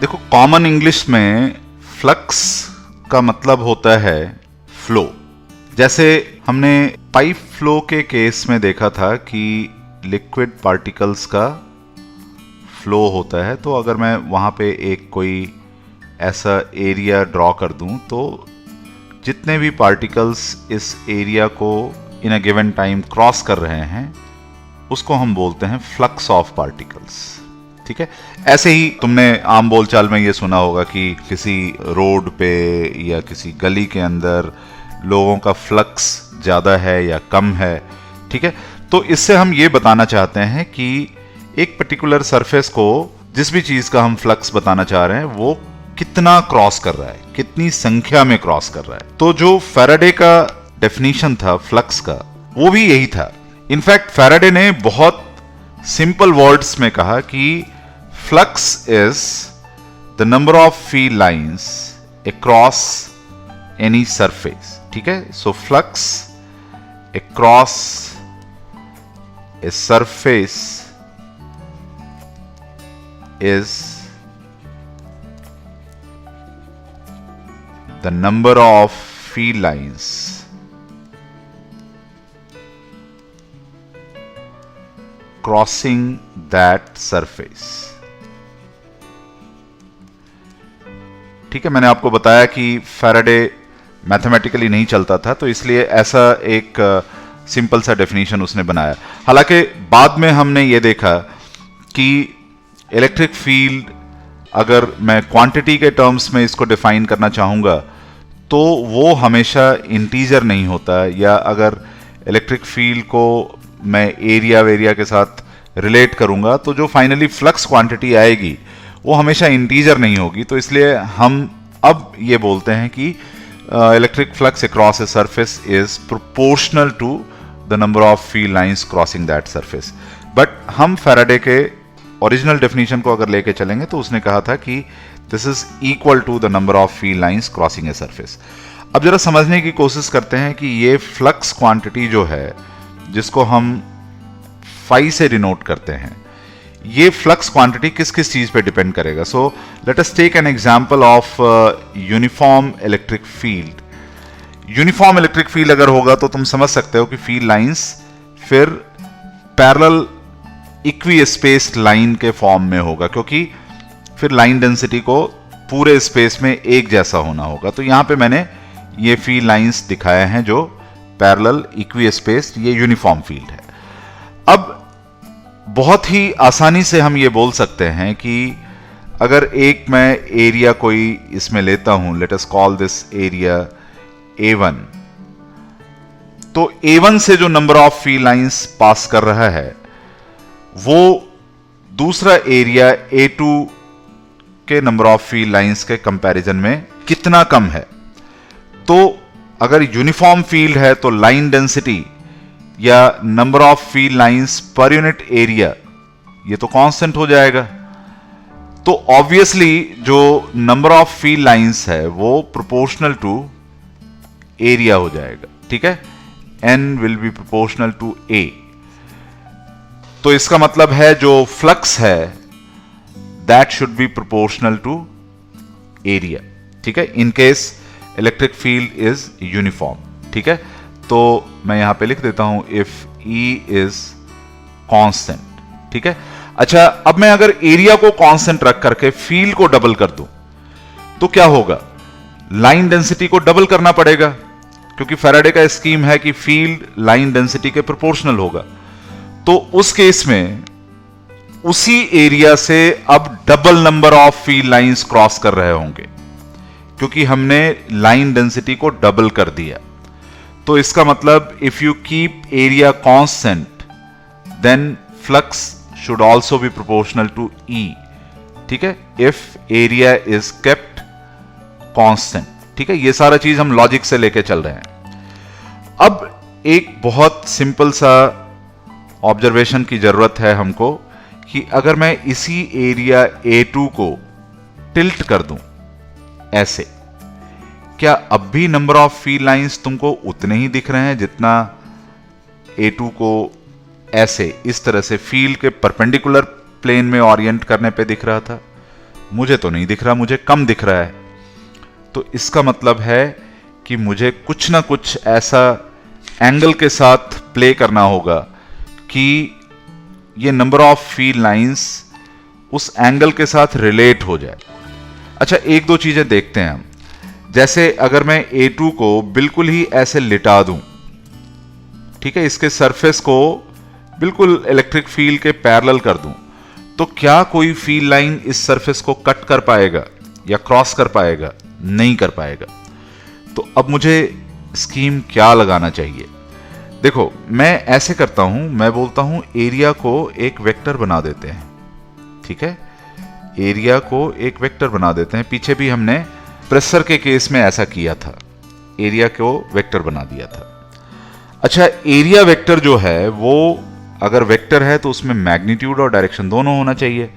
देखो, common English में flux का मतलब होता है फ्लो। जैसे हमने पाइप फ्लो के केस में देखा था कि लिक्विड पार्टिकल्स का फ्लो होता है, तो अगर मैं वहाँ पे एक कोई ऐसा एरिया ड्रॉ कर दूं तो जितने भी पार्टिकल्स इस एरिया को इन अ गिवन टाइम क्रॉस कर रहे हैं उसको हम बोलते हैं फ्लक्स ऑफ पार्टिकल्स। ठीक है, ऐसे ही तुमने आम बोलचाल में ये सुना होगा कि किसी रोड पे या किसी गली के अंदर लोगों का फ्लक्स ज़्यादा है या कम है। ठीक है, तो इससे हम ये बताना चाहते हैं कि एक पर्टिकुलर सरफेस को जिस भी चीज़ का हम फ्लक्स बताना चाह रहे हैं वो कितना क्रॉस कर रहा है, कितनी संख्या में क्रॉस कर रहा है। तो जो फैराडे का डेफिनेशन था फ्लक्स का वो भी यही था। इनफैक्ट फैराडे ने बहुत सिंपल वर्ड्स में कहा कि flux is the number of field lines across any surface. ठीक है, so flux across a surface is the number of field lines crossing that surface। ठीक है, मैंने आपको बताया कि फैराडे मैथमेटिकली नहीं चलता था, तो इसलिए ऐसा एक सिंपल सा डेफिनेशन उसने बनाया। हालांकि बाद में हमने ये देखा कि इलेक्ट्रिक फील्ड, अगर मैं क्वांटिटी के टर्म्स में इसको डिफाइन करना चाहूँगा तो वो हमेशा इंटीजर नहीं होता, या अगर इलेक्ट्रिक फील्ड को मैं एरिया वेरिया के साथ रिलेट करूँगा तो जो फाइनली फ्लक्स क्वांटिटी आएगी वो हमेशा इंटीजर नहीं होगी। तो इसलिए हम अब ये बोलते हैं कि electric flux across a surface is proportional to the number of field lines crossing that surface. But हम फैराडे के ओरिजिनल डेफिनेशन को अगर लेके चलेंगे तो उसने कहा था कि this is equal to the number of field lines crossing a surface. अब जरा समझने की कोशिश करते हैं कि ये फ्लक्स क्वांटिटी जो है जिसको हम फाई से डिनोट करते हैं, ये फ्लक्स क्वांटिटी किस किस चीज पे डिपेंड करेगा। So let us take an example of uniform electric field. Uniform electric field अगर होगा तो तुम समझ सकते हो कि फील्ड लाइंस फिर पैरेलल इक्वी स्पेस्ड लाइन के फॉर्म में होगा, क्योंकि फिर लाइन डेंसिटी को पूरे स्पेस में एक जैसा होना होगा। तो यहां पे मैंने ये फील्ड लाइंस दिखाए हैं जो पैरेलल इक्वी स्पेस्ड, ये यूनिफॉर्म फील्ड है। अब बहुत ही आसानी से हम ये बोल सकते हैं कि अगर एक मैं एरिया कोई इसमें लेता हूं, let us call this area A1, तो A1 से जो number of field lines pass कर रहा है वो दूसरा एरिया A2 के नंबर ऑफ फील्ड लाइंस के कंपैरिजन में कितना कम है। तो अगर यूनिफॉर्म फील्ड है तो लाइन डेंसिटी या number of field lines per unit area ये तो कांस्टेंट हो जाएगा। तो ऑब्वियसली जो नंबर ऑफ फील्ड लाइंस है वो प्रोपोर्शनल टू एरिया हो जाएगा। ठीक है, N will be proportional to A। तो इसका मतलब है जो फ्लक्स है that should be proportional to area. ठीक है, in case electric field is uniform. ठीक है, तो मैं यहां पे लिख देता हूं इफ E इज कांस्टेंट। ठीक है, अच्छा, अब मैं अगर एरिया को कांस्टेंट रख करके फील्ड को डबल कर दूं तो क्या होगा? लाइन डेंसिटी को डबल करना पड़ेगा, क्योंकि फैराडे का स्कीम है कि फील्ड लाइन डेंसिटी के प्रोपोर्शनल होगा। तो उस केस में उसी एरिया से अब double number of field lines cross कर रहे होंगे, क्योंकि हमने लाइन डेंसिटी को डबल कर दिया। तो इसका मतलब if you keep area constant then flux should also be proportional to E। ठीक है, if area is kept constant. ठीक है, ये सारा चीज हम लॉजिक से लेके चल रहे हैं। अब एक बहुत सिंपल सा ऑब्जर्वेशन की जरूरत है हमको कि अगर मैं इसी एरिया A2 को टिल्ट कर दूं ऐसे, क्या अब भी नंबर ऑफ फील्ड लाइंस तुमको उतने ही दिख रहे हैं जितना A2 को ऐसे इस तरह से फील्ड के परपेंडिकुलर प्लेन में ओरिएंट करने पे दिख रहा था? मुझे तो नहीं दिख रहा, मुझे कम दिख रहा है। तो इसका मतलब है कि मुझे कुछ ना कुछ ऐसा एंगल के साथ प्ले करना होगा कि ये नंबर ऑफ फील्ड लाइंस उस एंगल के साथ रिलेट हो जाए। अच्छा, एक दो चीजें देखते हैं हम। जैसे अगर मैं A2 को बिल्कुल ही ऐसे लिटा दूं, ठीक है, इसके सरफेस को बिल्कुल इलेक्ट्रिक फील्ड के पैरेलल कर दूं, तो क्या कोई फील्ड लाइन इस सरफेस को कट कर पाएगा या क्रॉस कर पाएगा? नहीं कर पाएगा। तो अब मुझे स्कीम क्या लगाना चाहिए? देखो, मैं ऐसे करता हूं, मैं बोलता हूं एरिया को एक वेक्टर बना देते हैं। ठीक है, एरिया को एक वेक्टर बना देते हैं। पीछे भी हमने प्रेशर के केस में ऐसा किया था, एरिया को वेक्टर बना दिया था। अच्छा, एरिया वेक्टर जो है वो अगर वेक्टर है तो उसमें मैग्नीट्यूड और डायरेक्शन दोनों होना चाहिए।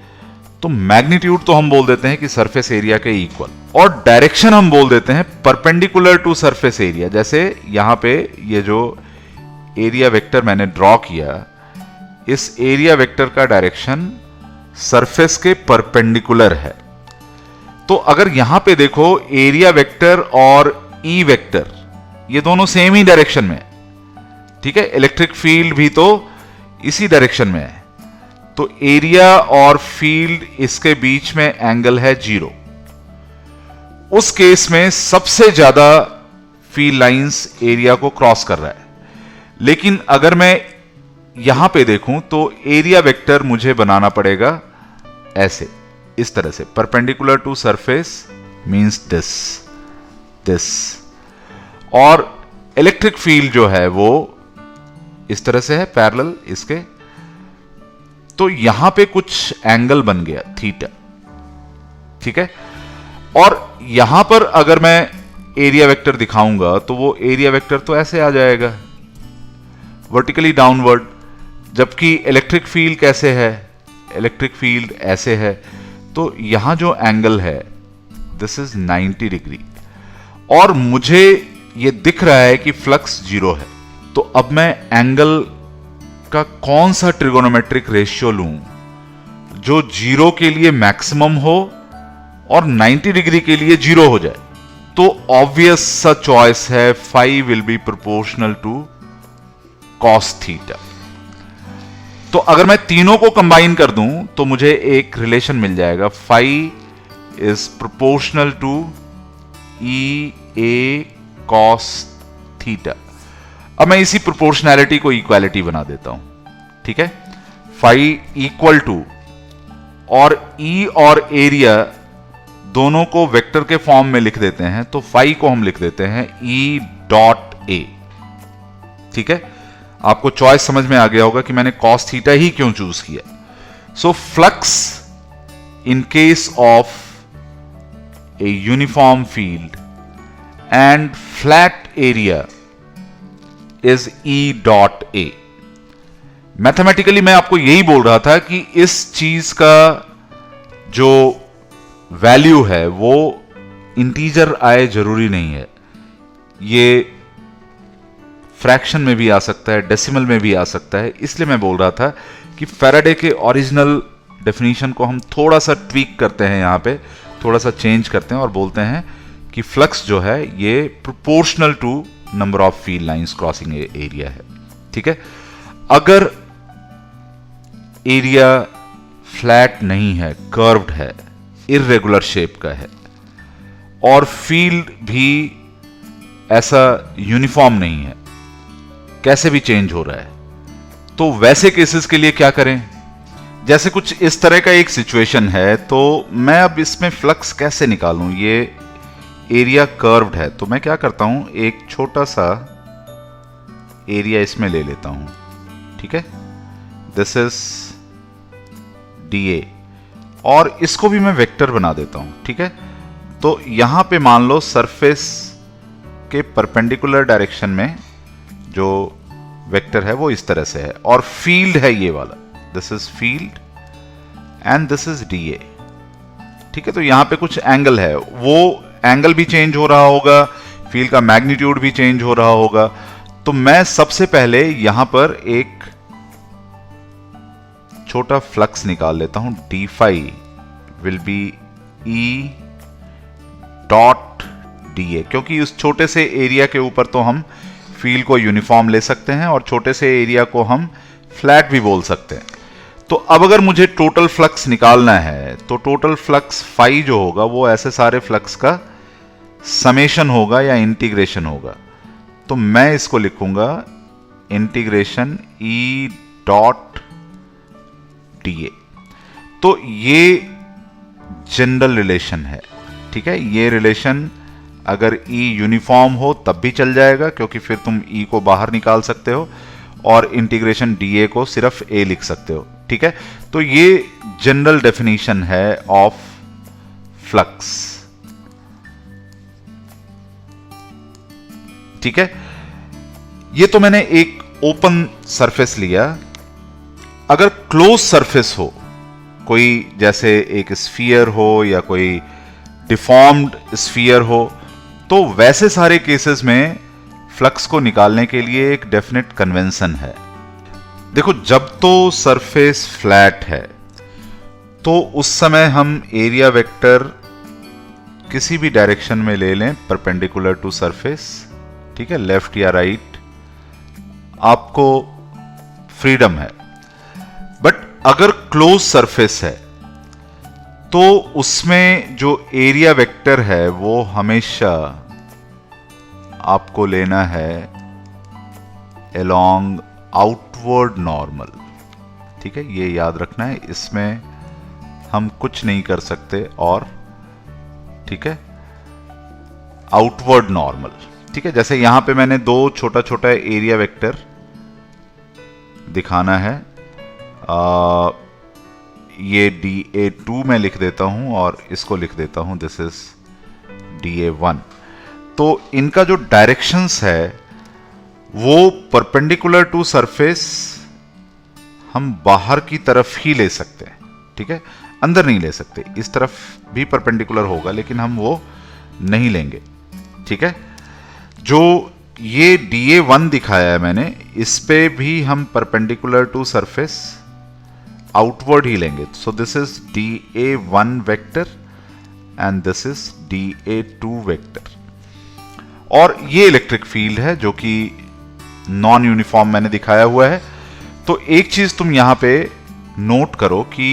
तो मैग्नीट्यूड तो हम बोल देते हैं कि सरफेस एरिया के इक्वल, और डायरेक्शन हम बोल देते हैं परपेंडिकुलर टू सरफेस एरिया। जैसे यहां पे ये जो एरिया वेक्टर मैंने ड्रॉ किया, इस एरिया वेक्टर का डायरेक्शन सरफेस के परपेंडिकुलर है। तो अगर यहां पे देखो, एरिया वेक्टर और ई वेक्टर ये दोनों सेम ही डायरेक्शन में है। ठीक है, इलेक्ट्रिक फील्ड भी तो इसी डायरेक्शन में है। तो एरिया और फील्ड इसके बीच में एंगल है 0। उस केस में सबसे ज्यादा फील्ड लाइंस एरिया को क्रॉस कर रहा है। लेकिन अगर मैं यहां पे देखूं तो एरिया वेक्टर मुझे बनाना पड़ेगा ऐसे, इस तरह से, perpendicular to surface means this, और इलेक्ट्रिक फील्ड जो है वो इस तरह से है, पैरेलल इसके। तो यहां पे कुछ एंगल बन गया थीटा। ठीक है, और यहां पर अगर मैं एरिया वेक्टर दिखाऊंगा तो वो एरिया वेक्टर तो ऐसे आ जाएगा, वर्टिकली डाउनवर्ड। जबकि इलेक्ट्रिक फील्ड कैसे है? इलेक्ट्रिक फील्ड ऐसे है। तो यहां जो एंगल है दिस इज 90 डिग्री, और मुझे ये दिख रहा है कि फ्लक्स 0 है। तो अब मैं एंगल का कौन सा ट्रिगोनोमेट्रिक रेशियो लूं जो 0 के लिए मैक्सिमम हो और 90 डिग्री के लिए 0 हो जाए? तो ऑब्वियस सा चॉइस है, phi will be proportional to cos theta. तो अगर मैं तीनों को कंबाइन कर दूं तो मुझे एक रिलेशन मिल जाएगा, phi is proportional to E A cos theta. अब मैं इसी प्रोपोर्शनैलिटी को इक्वालिटी बना देता हूं। ठीक है, फाई इक्वल टू, और ई और एरिया दोनों को वेक्टर के फॉर्म में लिख देते हैं, तो फाई को हम लिख देते हैं ई डॉट ए। ठीक है, आपको चॉइस समझ में आ गया होगा कि मैंने कॉस थीटा ही क्यों चूज किया। So flux in case of a uniform field and flat area is E dot A. Mathematically मैं आपको यही बोल रहा था कि इस चीज का जो वैल्यू है वो इंटीजर आए जरूरी नहीं है, ये फ्रैक्शन में भी आ सकता है, डेसिमल में भी आ सकता है। इसलिए मैं बोल रहा था कि फैराडे के ओरिजिनल डेफिनेशन को हम थोड़ा सा ट्वीक करते हैं, यहां पे थोड़ा सा चेंज करते हैं और बोलते हैं कि फ्लक्स जो है ये proportional to number of field lines crossing area है। ठीक है, अगर एरिया फ्लैट नहीं है, कर्व्ड है, इर्रेगुलर शेप का है, और फील्ड भी ऐसा यूनिफॉर्म नहीं है, कैसे भी चेंज हो रहा है, तो वैसे केसेस के लिए क्या करें? जैसे कुछ इस तरह का एक सिचुएशन है, तो मैं अब इसमें फ्लक्स कैसे निकालूं? ये एरिया कर्व्ड है, तो मैं क्या करता हूं, एक छोटा सा एरिया इसमें ले लेता हूं। ठीक है, दिस इज डीए, और इसको भी मैं वेक्टर बना देता हूं। ठीक है, तो यहां पे मान लो सरफेस के परपेंडिकुलर डायरेक्शन में जो वेक्टर है वो इस तरह से है, और फील्ड है ये वाला, this is field and this is DA. ठीक है, तो यहां पे कुछ एंगल है, वो एंगल भी चेंज हो रहा होगा, फील्ड का मैग्नीट्यूड भी चेंज हो रहा होगा। तो मैं सबसे पहले यहां पर एक छोटा फ्लक्स निकाल लेता हूं, d phi will be E dot d A, क्योंकि उस छोटे से एरिया के ऊपर तो हम फील्ड को यूनिफॉर्म ले सकते हैं और छोटे से एरिया को हम फ्लैट भी बोल सकते हैं। तो अब अगर मुझे टोटल फ्लक्स निकालना है तो टोटल फ्लक्स फाई जो होगा वो ऐसे सारे फ्लक्स का समेशन होगा या इंटीग्रेशन होगा। तो मैं इसको लिखूंगा इंटीग्रेशन ई डॉट डी ए। तो ये जनरल रिलेशन है, ठीक है। ये रिलेशन अगर ई यूनिफॉर्म हो तब भी चल जाएगा, क्योंकि फिर तुम ई को बाहर निकाल सकते हो और इंटीग्रेशन डी ए को सिर्फ ए लिख सकते हो, ठीक है। तो ये जनरल डेफिनेशन है ऑफ फ्लक्स, ठीक है। ये तो मैंने एक ओपन सरफेस लिया। अगर क्लोज सरफेस हो, कोई जैसे एक स्फीयर हो या कोई डिफॉर्म्ड स्फीयर हो, तो वैसे सारे केसेस में फ्लक्स को निकालने के लिए एक डेफिनेट कन्वेंशन है। देखो, जब तो सरफेस फ्लैट है तो उस समय हम एरिया वेक्टर किसी भी डायरेक्शन में ले लें परपेंडिकुलर टू सरफेस, ठीक है, लेफ्ट या राइट, आपको फ्रीडम है। बट अगर क्लोज सरफेस है तो उसमें जो एरिया वेक्टर है वो हमेशा आपको लेना है अलोंग आउटवर्ड नॉर्मल, ठीक है। ये याद रखना है, इसमें हम कुछ नहीं कर सकते और, ठीक है, आउटवर्ड नॉर्मल, ठीक है। जैसे यहां पे मैंने दो छोटा छोटा एरिया वेक्टर दिखाना है, ये DA2 में लिख देता हूं और इसको लिख देता हूं दिस इज DA1। तो इनका जो डायरेक्शंस है वो परपेंडिकुलर टू सरफेस हम बाहर की तरफ ही ले सकते हैं, ठीक है, अंदर नहीं ले सकते। इस तरफ भी परपेंडिकुलर होगा लेकिन हम वो नहीं लेंगे, ठीक है। जो ये DA1 दिखाया है मैंने, इस पे भी हम परपेंडिकुलर टू सरफेस आउटवर्ड ही लेंगे। सो this is DA1 vector and this is DA2 vector. और ये इलेक्ट्रिक फील्ड है जो कि नॉन यूनिफॉर्म मैंने दिखाया हुआ है। तो एक चीज तुम यहां पे नोट करो कि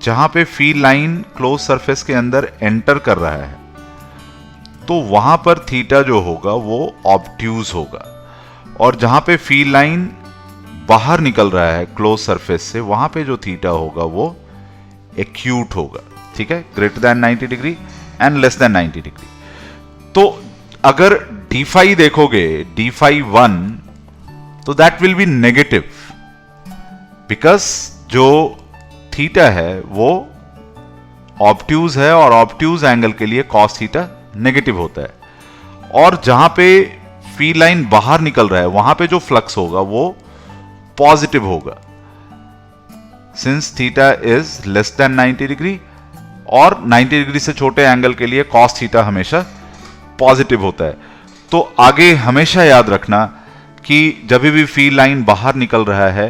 जहां पे फील्ड लाइन क्लोज सरफेस के अंदर एंटर कर रहा है तो वहां पर थीटा जो होगा वो ऑब्ट्यूज होगा, और जहां पे फील्ड लाइन बाहर निकल रहा है क्लोज सरफेस से वहां पे जो थीटा होगा वो एक्यूट होगा, ठीक है, greater than 90 degree and less than 90 degree. तो अगर डी फाई देखोगे, डी फाई 1, तो that will B negative, because जो थीटा है वो ऑब्ट्यूज है और ऑब्ट्यूज एंगल के लिए कॉस थीटा नेगेटिव होता है। और जहां पे फील्ड लाइन बाहर निकल रहा है वहां पे जो फ्लक्स होगा वो पॉजिटिव होगा, since theta is less than 90 degree, और 90 डिग्री से छोटे एंगल के लिए कॉस थीटा हमेशा पॉजिटिव होता है। तो आगे हमेशा याद रखना कि जब भी फील्ड लाइन बाहर निकल रहा है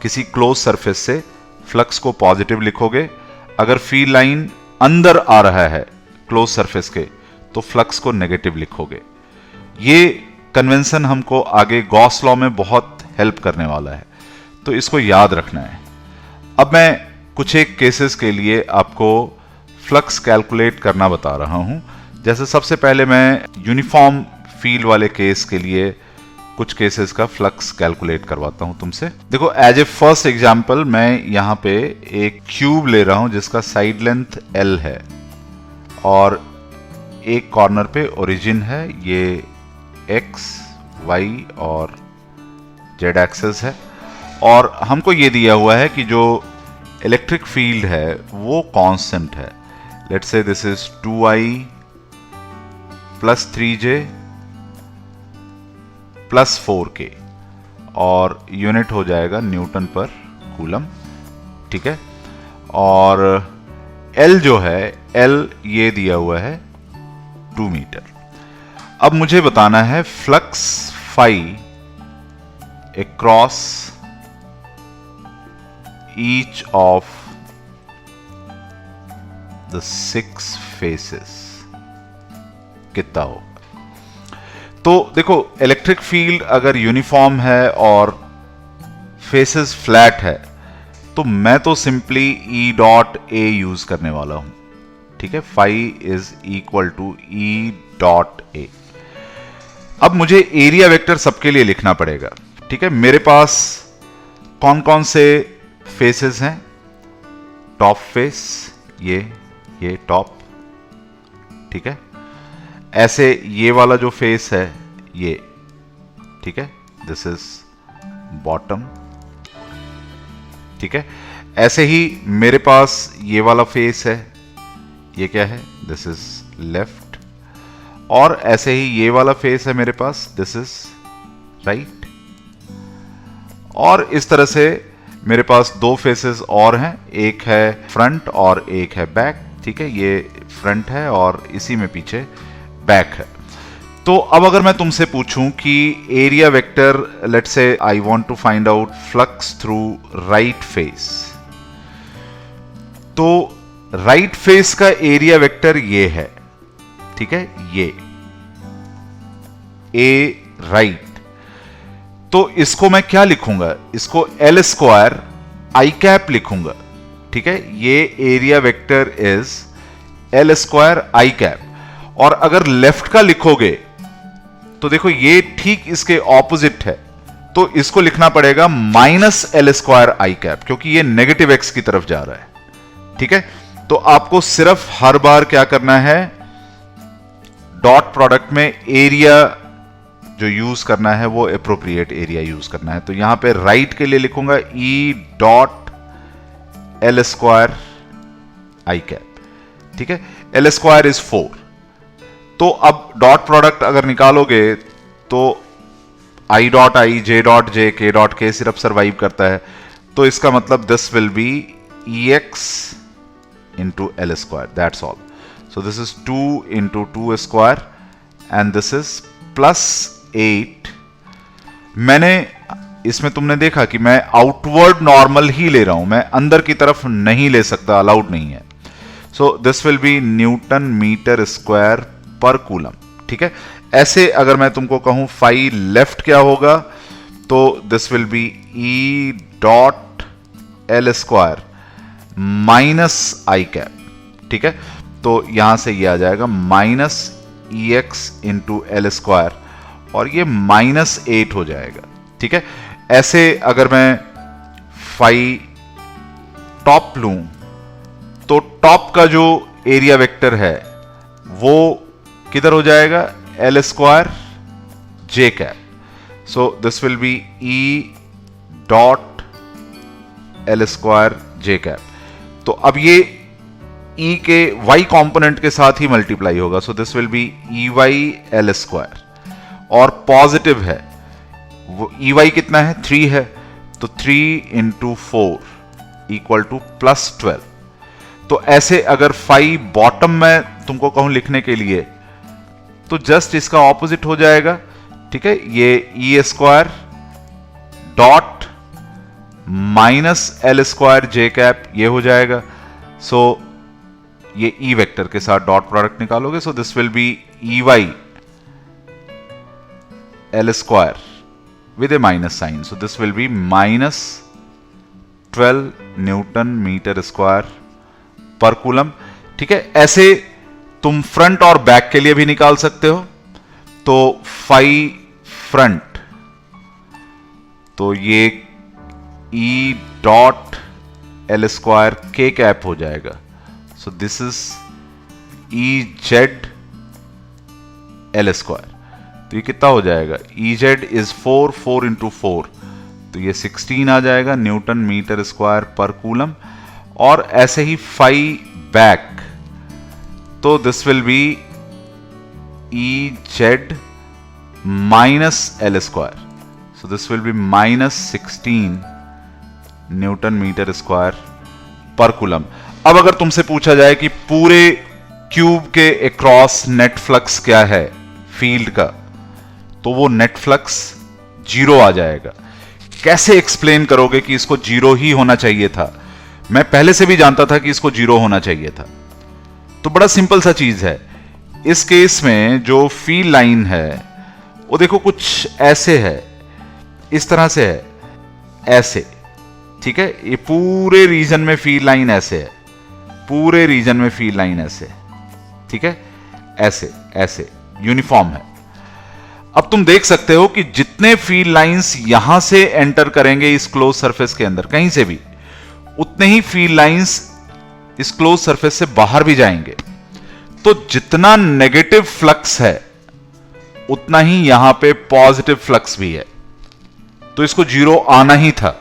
किसी क्लोज सरफेस से, फ्लक्स को पॉजिटिव लिखोगे। अगर फील्ड लाइन अंदर आ रहा है क्लोज सरफेस के तो फ्लक्स को नेगेटिव लिखोगे। ये कन्वेंशन हमको आगे गॉस लॉ में बहुत हेल्प करने वाला है, तो इसको याद रखना है। अब मैं कुछ एक केसेस के लिए आपको फ्लक्स कैलकुलेट करना बता रहा हूं। जैसे सबसे पहले मैं यूनिफॉर्म फील्ड वाले केस के लिए कुछ केसेस का फ्लक्स कैलकुलेट करवाता हूं तुमसे। देखो, एज ए फर्स्ट एग्जांपल मैं यहां पे एक क्यूब ले रहा हूं जिसका साइड लेंथ L है और एक कॉर्नर पे ओरिजिन है, ये X, Y और Z एक्सेस है, और हमको ये दिया हुआ है कि जो इलेक्ट्रिक फील्ड है वो कांस्टेंट है। Let's say this is 2I plus 3J plus 4K, और यूनिट हो जाएगा न्यूटन पर कूलम, ठीक है। और L जो है, L ये दिया हुआ है 2 मीटर। अब मुझे बताना है flux phi across each of the 6 faces कितना होगा? तो देखो, इलेक्ट्रिक फील्ड अगर यूनिफॉर्म है और फेसेस फ्लैट है तो मैं तो simply E dot A use करने वाला हूं, ठीक है। Phi is equal to E dot A. अब मुझे एरिया वेक्टर सबके लिए लिखना पड़ेगा, ठीक है। मेरे पास कौन कौन से फेसेस हैं? टॉप फेस, ये टॉप, ठीक है। ऐसे ये वाला जो फेस है ये, ठीक है, दिस इज बॉटम, ठीक है। ऐसे ही मेरे पास ये वाला फेस है, ये क्या है? This is left. और ऐसे ही ये वाला फेस है मेरे पास, दिस इज राइट। और इस तरह से मेरे पास दो फेसेस और हैं, एक है फ्रंट और एक है बैक, ठीक है। ये फ्रंट है और इसी में पीछे बैक है। तो अब अगर मैं तुमसे पूछूं कि area vector, let's say I want to find out flux through right face, तो राइट फेस का एरिया वेक्टर ये है, ठीक है, ये ए राइट। तो इसको मैं क्या लिखूंगा? इसको L स्क्वायर आई कैप लिखूंगा, ठीक है। ये area vector is L square I cap. और अगर लेफ्ट का लिखोगे तो देखो ये ठीक इसके ऑपोजिट है, तो इसको लिखना पड़ेगा माइनस L स्क्वायर आई कैप, क्योंकि ये नेगेटिव x की तरफ जा रहा है, ठीक है। तो आपको सिर्फ हर बार क्या करना है? डॉट प्रोडक्ट में एरिया जो यूज करना है वो एप्रोप्रिएट एरिया यूज करना है। तो यहां पे राइट के लिए लिखूंगा E डॉट L स्क्वायर आई कैप, ठीक है। L square is 4। तो अब डॉट प्रोडक्ट अगर निकालोगे तो I dot I, J dot J, के डॉट के सिर्फ सर्वाइव करता है, तो इसका मतलब this will B EX into L square, that's all. So this is 2 into 2 square and this is plus 8। मैंने इसमें तुमने देखा कि मैं आउटवर्ड नॉर्मल ही ले रहा हूं, मैं अंदर की तरफ नहीं ले सकता, अलाउड नहीं है। So this will be newton metre square per coulomb, ठीक है। ऐसे अगर मैं तुमको कहूं फाई लेफ्ट क्या होगा, तो this will B E dot L square minus I cap, ठीक है। तो यहां से ये आ जाएगा minus EX into L square, और ये माइनस 8 हो जाएगा, ठीक है। ऐसे अगर मैं फाई टॉप लूं तो टॉप का जो एरिया वेक्टर है वो किधर हो जाएगा? L square J cap. So this will B E dot L square J cap. तो अब ये E के Y कंपोनेंट के साथ ही मल्टीप्लाई होगा, सो this will be EY L square. और पॉजिटिव है, वो EY कितना है? 3 है, तो 3 इंटू 4 इक्वल टू प्लस 12। तो ऐसे अगर फाई बॉटम में तुमको कहूं लिखने के लिए तो जस्ट इसका ऑपोजिट हो जाएगा, ठीक है। ये E square dot minus L square J cap ये हो जाएगा। सो ये E वेक्टर के साथ डॉट प्रोडक्ट निकालोगे, so this will be EY L square with a minus sign, so this will be minus 12 newton metre square per coulomb, ठीक है। ऐसे तुम फ्रंट और बैक के लिए भी निकाल सकते हो। तो फाई फ्रंट, तो ये E डॉट L स्क्वायर के कैप हो जाएगा। सो this is EZ L square. तो ये कितना हो जाएगा? EZ इज 4 इंटू 4, तो ये 16 आ जाएगा newton metre square per coulomb. और ऐसे ही फाई बैक, तो this will be EZ minus L square, so this will be minus 16 newton metre square per coulomb. अब अगर तुमसे पूछा जाए कि पूरे क्यूब के अक्रॉस नेट फ्लक्स क्या है फील्ड का, तो वो नेट फ्लक्स 0 आ जाएगा। कैसे एक्सप्लेन करोगे कि इसको 0 ही होना चाहिए था? मैं पहले से भी जानता था कि इसको 0 होना चाहिए था, तो बड़ा सिंपल सा चीज है। इस केस में जो फील्ड लाइन है वो देखो कुछ ऐसे है, इस तरह से है, ऐसे, ठीक है। ये पूरे रीजन में फील्ड लाइन ऐसे है, पूरे रीजन में फील्ड लाइन ऐसे है, ठीक है, ऐसे ऐसे यूनिफॉर्म है। अब तुम देख सकते हो कि जितने फील्ड लाइंस यहां से एंटर करेंगे इस क्लोज सरफेस के अंदर कहीं से भी, उतने ही फील्ड लाइंस इस क्लोज सरफेस से बाहर भी जाएंगे। तो जितना नेगेटिव फ्लक्स है उतना ही यहां पे पॉजिटिव फ्लक्स भी है। तो इसको जीरो आना ही था,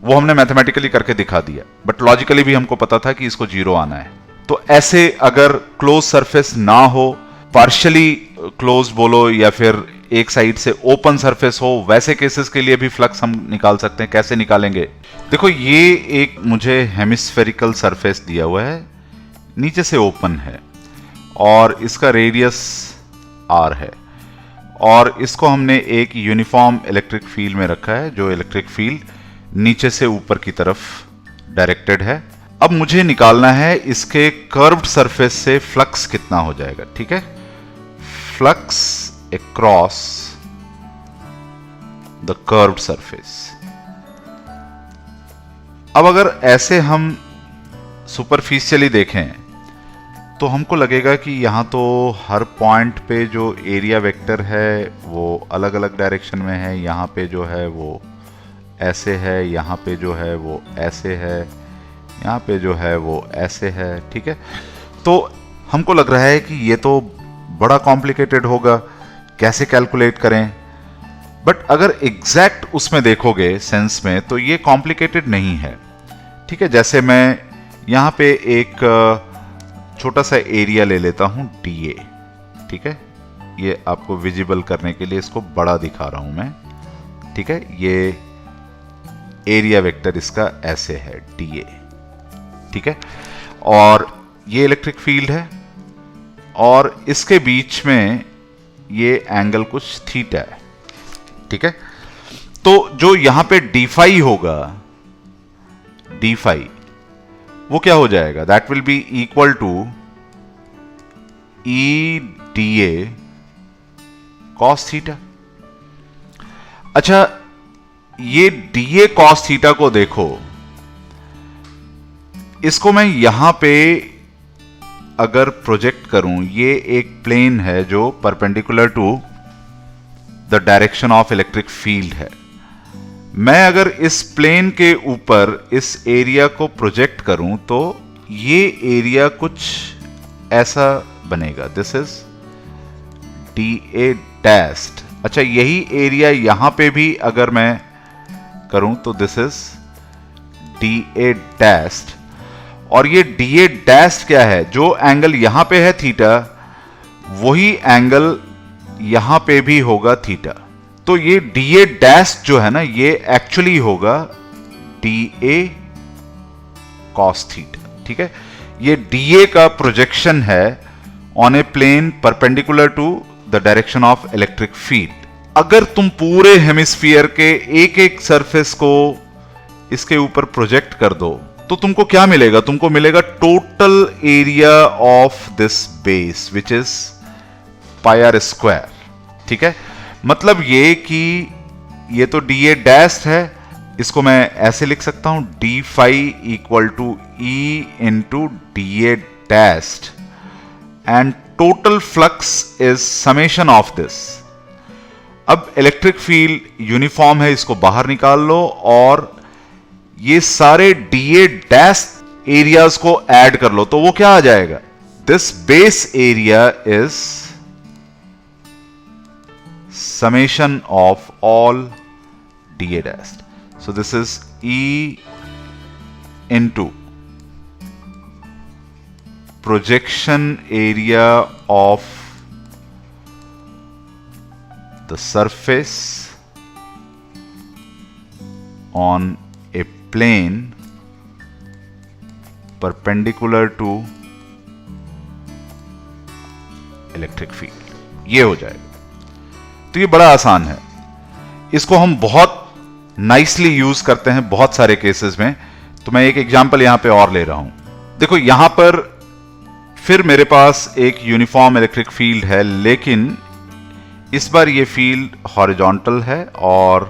वो हमने मैथमेटिकली करके दिखा दिया, बट लॉजिकली भी हमको पता था कि इसको जीरो आना है। तो ऐसे अगर क्लोज सरफेस ना हो, पार्शियली क्लोज बोलो या फिर एक साइड से ओपन सरफेस हो, वैसे केसेस के लिए भी फ्लक्स हम निकाल सकते हैं। कैसे निकालेंगे? देखो, ये एक मुझे हेमिस्फेरिकल सरफेस दिया हुआ है, नीचे से ओपन है और इसका रेडियस r है, और इसको हमने एक यूनिफॉर्म इलेक्ट्रिक फील्ड में रखा है, जो इलेक्ट्रिक फील्ड नीचे से ऊपर की तरफ डायरेक्टेड है। अब मुझे निकालना है इसके कर्व्ड सरफेस से फ्लक्स कितना हो जाएगा, ठीक है। Flux across the curved surface. अब अगर ऐसे हम सुपरफिशियली देखें तो हमको लगेगा कि यहां तो हर पॉइंट पे जो एरिया वेक्टर है वो अलग अलग डायरेक्शन में है। यहां पे जो है वो ऐसे है, यहां पे जो है वो ऐसे है, यहां पे जो है वो ऐसे है, ठीक है। तो हमको लग रहा है कि ये तो बड़ा कॉम्प्लिकेटेड होगा, कैसे कैलकुलेट करें। बट अगर एग्जैक्ट उसमें देखोगे सेंस में तो ये कॉम्प्लिकेटेड नहीं है, ठीक है। जैसे मैं यहां पे एक छोटा सा एरिया ले लेता हूं DA, ठीक है। ये आपको विजिबल करने के लिए इसको बड़ा दिखा रहा हूं मैं, ठीक है। ये एरिया वेक्टर इसका ऐसे है DA, ठीक है। और ये इलेक्ट्रिक फील्ड है और इसके बीच में ये एंगल कुछ थीटा है, ठीक है। तो जो यहां पे d फाई होगा, d फाई, वो क्या हो जाएगा? That will be equal to E DA cos theta. अच्छा, ये DA कॉस थीटा को देखो, इसको मैं यहां पे अगर प्रोजेक्ट करूं, ये एक प्लेन है जो perpendicular to the direction of electric field है। मैं अगर इस प्लेन के ऊपर इस एरिया को प्रोजेक्ट करूं तो ये एरिया कुछ ऐसा बनेगा। This is DA dashed. अच्छा, यही एरिया यहां पे भी अगर मैं करूं तो दिस इज DA डैश्ड। और ये DA डैश्ड क्या है? जो एंगल यहां पे है थीटा, वही एंगल यहां पे भी होगा थीटा। तो ये DA डैश जो है ना, ये एक्चुअली होगा DA cos थीटा, ठीक है। ये DA का प्रोजेक्शन है on a plane perpendicular to the direction of electric field. अगर तुम पूरे हेमिस्फीयर के एक एक सरफेस को इसके ऊपर प्रोजेक्ट कर दो तो तुमको क्या मिलेगा? तुमको मिलेगा total area of this base which is pi R square, ठीक है। मतलब ये कि ये तो DA डैश है, इसको मैं ऐसे लिख सकता हूं d phi equal to E into DA dashed and total flux is summation of this. अब इलेक्ट्रिक फील्ड यूनिफॉर्म है, इसको बाहर निकाल लो और ये सारे DA डैश एरियाज को ऐड कर लो तो वो क्या आ जाएगा? This base area is summation of all DA dashed. So this is E into projection area of the surface on a plane perpendicular to electric field. ये हो जाएगा। तो ये बड़ा आसान है, इसको हम बहुत नाइसली यूज करते हैं बहुत सारे केसेस में। तो मैं एक एग्जांपल यहां पे और ले रहा हूं। देखो, यहां पर फिर मेरे पास एक यूनिफॉर्म इलेक्ट्रिक फील्ड है, लेकिन इस बार ये फील्ड हॉरिजॉन्टल है और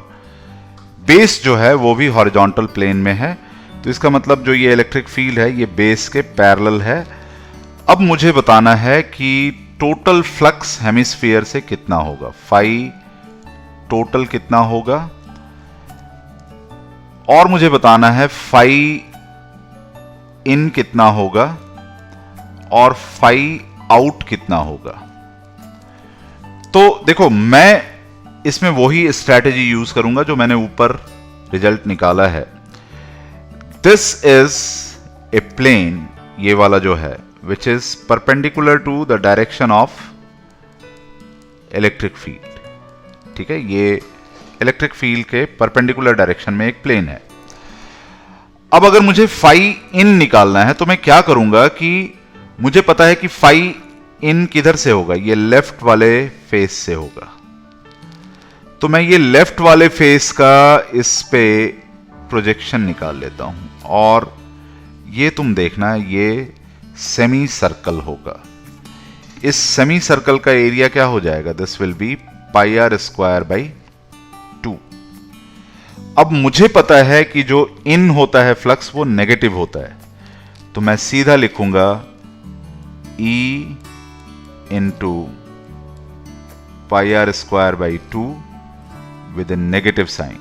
बेस जो है वो भी हॉरिजॉन्टल प्लेन में है। तो इसका मतलब जो ये इलेक्ट्रिक फील्ड है ये बेस के पैरेलल है। अब मुझे बताना है कि टोटल फ्लक्स हेमिस्फीयर से कितना होगा, फाई टोटल कितना होगा, और मुझे बताना है फाई इन कितना होगा और फाई आउट कितना होगा। तो देखो, मैं इसमें वही स्ट्रैटेजी यूज करूंगा जो मैंने ऊपर रिजल्ट निकाला है। दिस इज ए प्लेन, ये वाला जो है, which is perpendicular to the direction of electric field. ठीक है, ये इलेक्ट्रिक फील्ड के परपेंडिकुलर डायरेक्शन में एक प्लेन है। अब अगर मुझे फाई इन निकालना है तो मैं क्या करूंगा कि मुझे पता है कि फाई इन किधर से होगा, ये लेफ्ट वाले फेस से होगा। तो मैं ये लेफ्ट वाले फेस का इस पे प्रोजेक्शन निकाल लेता हूं, और ये तुम देखना ये सेमी सर्कल होगा। इस सेमी सर्कल का एरिया क्या हो जाएगा, this will be pi R square by 2। अब मुझे पता है कि जो इन होता है फ्लक्स वो नेगेटिव होता है, तो मैं सीधा लिखूंगा E into pi R square by 2 with a negative sign.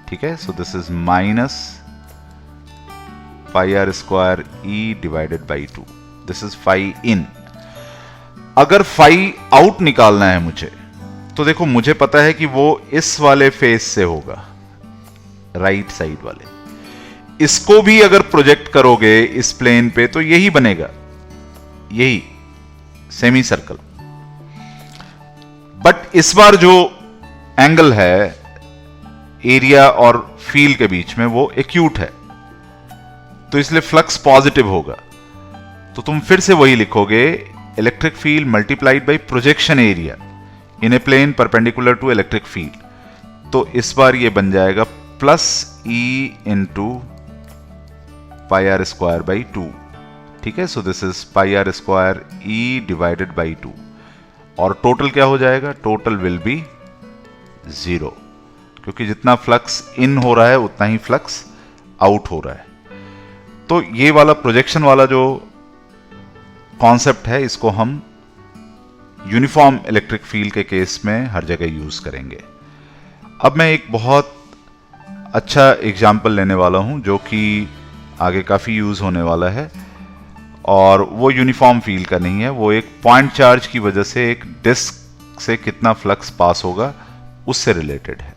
ठीक है, so this is minus pi R square E divided by 2। This is phi in. अगर फाई आउट निकालना है मुझे, तो देखो मुझे पता है कि वो इस वाले फेस से होगा, राइट साइड वाले। इसको भी अगर प्रोजेक्ट करोगे इस प्लेन पे तो यही बनेगा, यही सेमी सर्कल। बट इस बार जो एंगल है एरिया और फील्ड के बीच में वो एक्यूट है, तो इसलिए फ्लक्स पॉजिटिव होगा। तो तुम फिर से वही लिखोगे, electric field multiplied by projection area in a plane perpendicular to electric field. तो इस बार ये बन जाएगा plus E into pi R square by 2। ठीक है, so this is pi R square E divided by 2, और टोटल क्या हो जाएगा, टोटल विल बी 0, क्योंकि जितना फ्लक्स इन हो रहा है उतना ही फ्लक्स आउट हो रहा है। तो ये वाला प्रोजेक्शन वाला जो कॉन्सेप्ट है इसको हम यूनिफॉर्म इलेक्ट्रिक फील्ड के केस में हर जगह यूज करेंगे। अब मैं एक बहुत अच्छा एग्जाम्पल लेने वाला हूं जो कि आगे काफी यूज होने वाला है, और वो यूनिफॉर्म फील्ड का नहीं है, वो एक पॉइंट चार्ज की वजह से एक डिस्क से कितना फ्लक्स पास होगा उससे रिलेटेड है।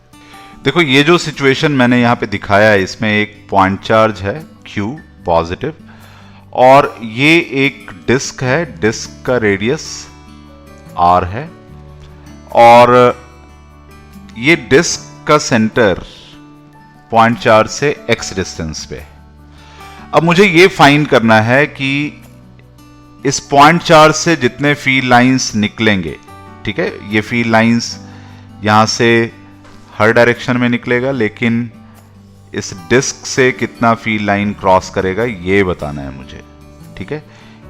देखो, ये जो सिचुएशन मैंने यहां पे दिखाया है इसमें एक पॉइंट चार्ज है Q पॉजिटिव, और ये एक डिस्क है, डिस्क का रेडियस R है, और ये डिस्क का सेंटर पॉइंट चार्ज से x डिस्टेंस पे। अब मुझे ये फाइंड करना है कि इस पॉइंट चार्ज से जितने फील्ड लाइंस निकलेंगे, ठीक है, ये फील्ड लाइंस यहां से हर डायरेक्शन में निकलेगा, लेकिन इस डिस्क से कितना फील्ड लाइन क्रॉस करेगा ये बताना है मुझे। ठीक है,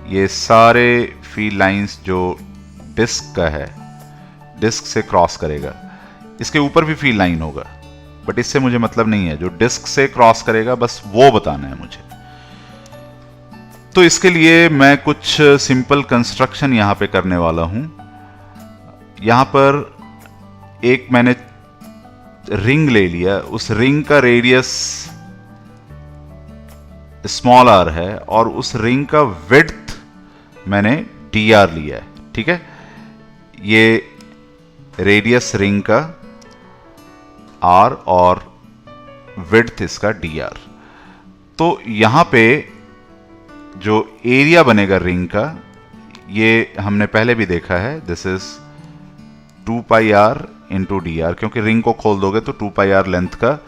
ये सारे फील्ड लाइंस जो डिस्क का है, डिस्क से क्रॉस करेगा, इसके ऊपर भी फील्ड लाइन होगा, बट इससे मुझे मतलब नहीं है, जो डिस्क से क्रॉस करेगा बस वो बताना है मुझे। तो इसके लिए मैं कुछ सिंपल कंस्ट्रक्शन यहां पे करने वाला हूं। यहां पर एक मैंने रिंग ले लिया, उस रिंग का रेडियस स्मॉल r है, और उस रिंग का विड्थ मैंने dr लिया है। ठीक है, ये रेडियस रिंग का r और विड्थ इसका dr। तो यहां पे जो एरिया बनेगा रिंग का, ये हमने पहले भी देखा है, this is 2 pi R into D R, क्योंकि रिंग को खोल दोगे तो 2 पाई आर लेंथ का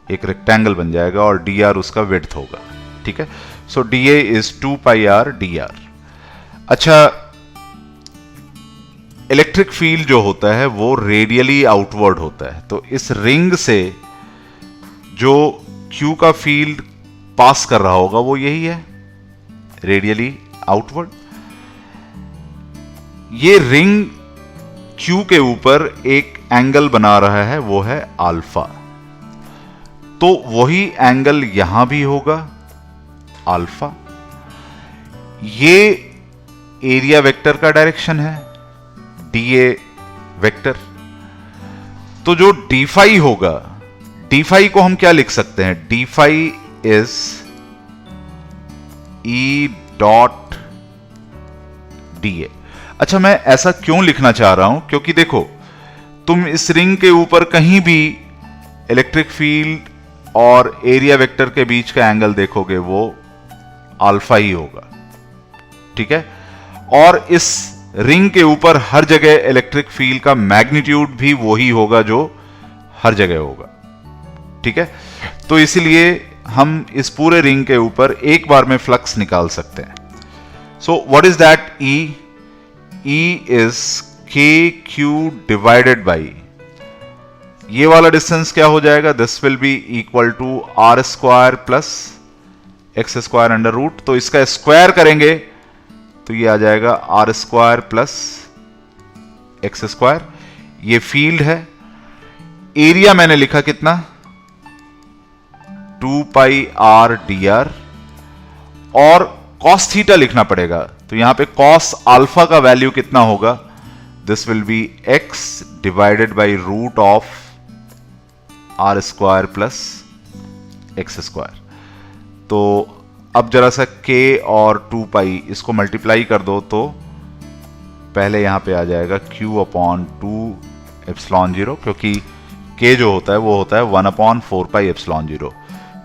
एक रेक्टेंगल बन जाएगा और डी आर उसका विड्थ होगा। ठीक है, so D A is 2 pi R D R. अच्छा, इलेक्ट्रिक फील्ड जो होता है वो रेडियली आउटवर्ड होता है, तो इस रिंग से जो Q का फील्ड पास कर रहा होगा वो यही है, रेडियली आउटवर्ड। ये रिंग Q के ऊपर एक एंगल बना रहा है, वो है अल्फा। तो वही एंगल यहां भी होगा अल्फा। ये एरिया वेक्टर का डायरेक्शन है, DA वेक्टर। तो जो डी फाई होगा, डी फाई को हम क्या लिख सकते हैं? D phi is E dot DA। अच्छा, मैं ऐसा क्यों लिखना चाह रहा हूं? क्योंकि देखो, तुम इस रिंग के ऊपर कहीं भी इलेक्ट्रिक फील्ड और एरिया वेक्टर के बीच का एंगल देखोगे, वो अल्फा ही होगा, ठीक है। और इस रिंग के ऊपर हर जगह इलेक्ट्रिक फील्ड का मैग्नीट्यूड भी वही होगा जो हर जगह होगा, ठीक है। तो इसलिए हम इस पूरे रिंग के ऊपर एक बार में फ्लक्स निकाल सकते हैं। So what is that? E is KQ divided by, ये वाला डिस्टेंस क्या हो जाएगा? This will be equal to R square plus X square under root. तो इसका स्क्वायर करेंगे तो ये आ जाएगा R square plus X square. ये फील्ड है। एरिया मैंने लिखा कितना? 2 पाई R dr। और कॉस थीटा लिखना पड़ेगा, तो यहां पे कॉस अल्फा का वैल्यू कितना होगा? This will be x divided by root of R square plus X square. तो अब जरा सा k और 2 पाई इसको मल्टीप्लाई कर दो, तो पहले यहां पे आ जाएगा q अपॉन 2 एप्सिलॉन 0, क्योंकि k जो होता है वो होता है 1 अपॉन 4 पाई एप्सिलॉन 0।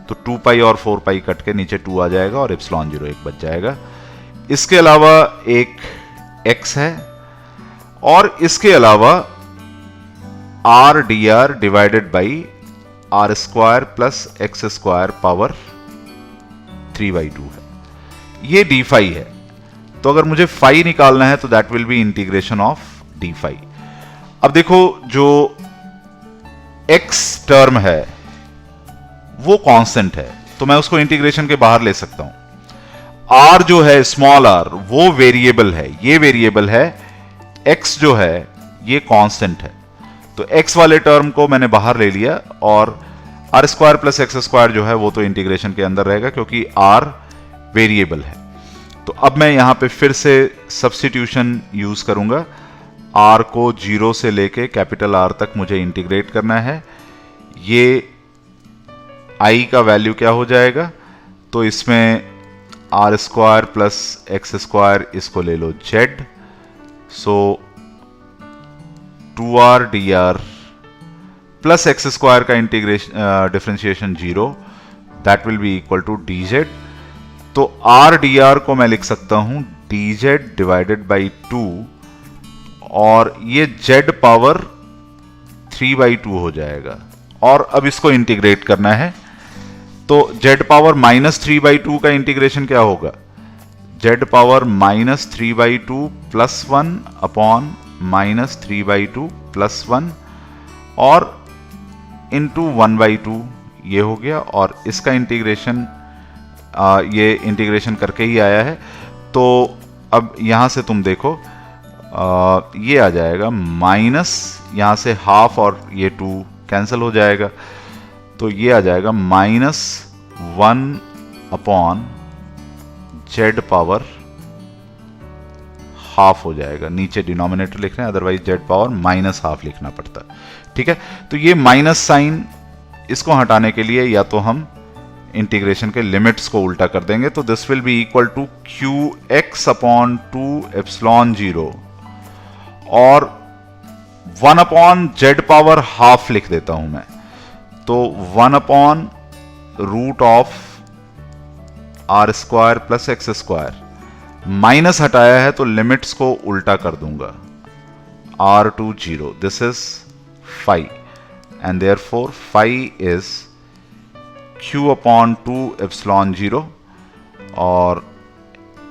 तो 2 पाई और 4 पाई कट के नीचे 2 आ जाएगा और एप्सिलॉन 0 एक बच जाएगा। इसके अलावा एक x है, और इसके अलावा R dr divided by R square plus X square power 3/2 है। ये डी फाई है। तो अगर मुझे फाई निकालना है तो that will be integration of D phi. अब देखो, जो x टर्म है वो कांस्टेंट है, तो मैं उसको इंटीग्रेशन के बाहर ले सकता हूं। r जो है, स्मॉल r, वो वेरिएबल है, ये वेरिएबल है। x जो है ये कांस्टेंट है। तो x वाले टर्म को मैंने बाहर ले लिया, और R square plus X square जो है वो तो इंटीग्रेशन के अंदर रहेगा, क्योंकि r वेरिएबल है। तो अब मैं यहां पे फिर से सब्स्टिट्यूशन यूज करूंगा। r को 0 से लेके कैपिटल R तक मुझे इंटीग्रेट करना है। ये i का वैल्यू क्या हो जाएगा? तो इसमें R square plus X square, इसको ले लो z। So 2R dr plus X square का integration differentiation 0, that will be equal to dz। तो R dr को मैं लिख सकता हूं dz डिवाइडेड बाई 2, और ये z पावर 3/2 हो जाएगा। और अब इसको इंटीग्रेट करना है, तो z पावर -3/2 का इंटीग्रेशन क्या होगा? z power -3/2 plus 1 upon -3/2 plus 1 और इंटू 1/2, ये हो गया। और इसका इंटीग्रेशन ये इंटीग्रेशन करके ही आया है। तो अब यहां से तुम देखो, ये आ जाएगा माइनस, यहां से हाफ और ये 2 कैंसिल हो जाएगा, तो ये आ जाएगा -1 अपॉन z पावर हाफ हो जाएगा। नीचे डिनोमिनेटर लिख रहे हैं, अदरवाइज z पावर -हाफ लिखना पड़ता है, ठीक है। तो ये माइनस साइन, इसको हटाने के लिए या तो हम इंटीग्रेशन के लिमिट्स को उल्टा कर देंगे, तो this will be equal to qx upon 2 epsilon 0, और 1 अपॉन z पावर हाफ लिख देता हूं मैं। तो 1 upon root of R square plus X square, minus हटाया है तो लिमिट्स को उल्टा कर दूंगा, R to 0, this is phi, and therefore phi is q upon 2 epsilon 0, और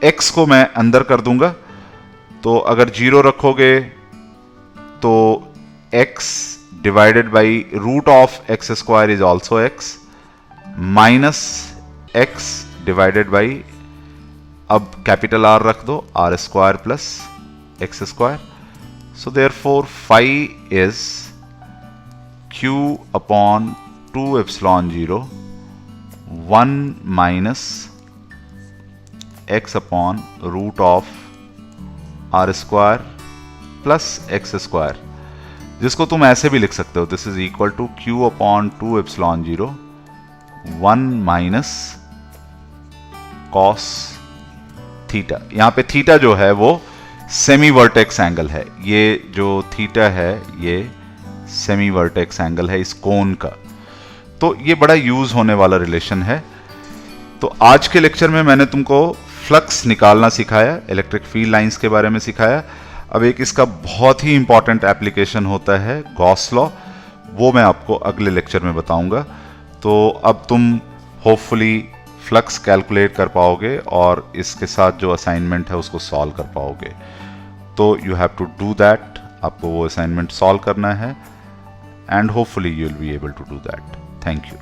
x को मैं अंदर कर दूंगा। तो अगर 0 रखोगे तो x divided by root of X square is also x, minus x divided by, अब कैपिटल R रख दो, R square plus x square. So therefore phi is q upon 2 epsilon 0 1 minus x upon root of r square plus x square, जिसको तुम ऐसे भी लिख सकते हो, this is equal to q upon 2 epsilon 0 1 minus cos theta. यहाँ पे theta जो है वो सेमी वर्टेक्स एंगल है, ये जो थीटा है ये सेमी वर्टेक्स एंगल है इस कोन का। तो ये बड़ा यूज होने वाला रिलेशन है। तो आज के लेक्चर में मैंने तुमको फ्लक्स निकालना सिखाया, इलेक्ट्रिक फील्ड लाइंस के बारे में सिखाया। अब एक इसका बहुत ही इंपॉर्टेंट एप्लीकेशन होता है गॉस लॉ, वो मैं आपको अगले लेक्चर में बताऊंगा। तो अब तुम होपफुली फ्लक्स कैलकुलेट कर पाओगे और इसके साथ जो असाइनमेंट है उसको सॉल्व कर पाओगे। तो you have to do that, आपको वो असाइनमेंट सॉल्व करना है and hopefully you will be able to do that. Thank you.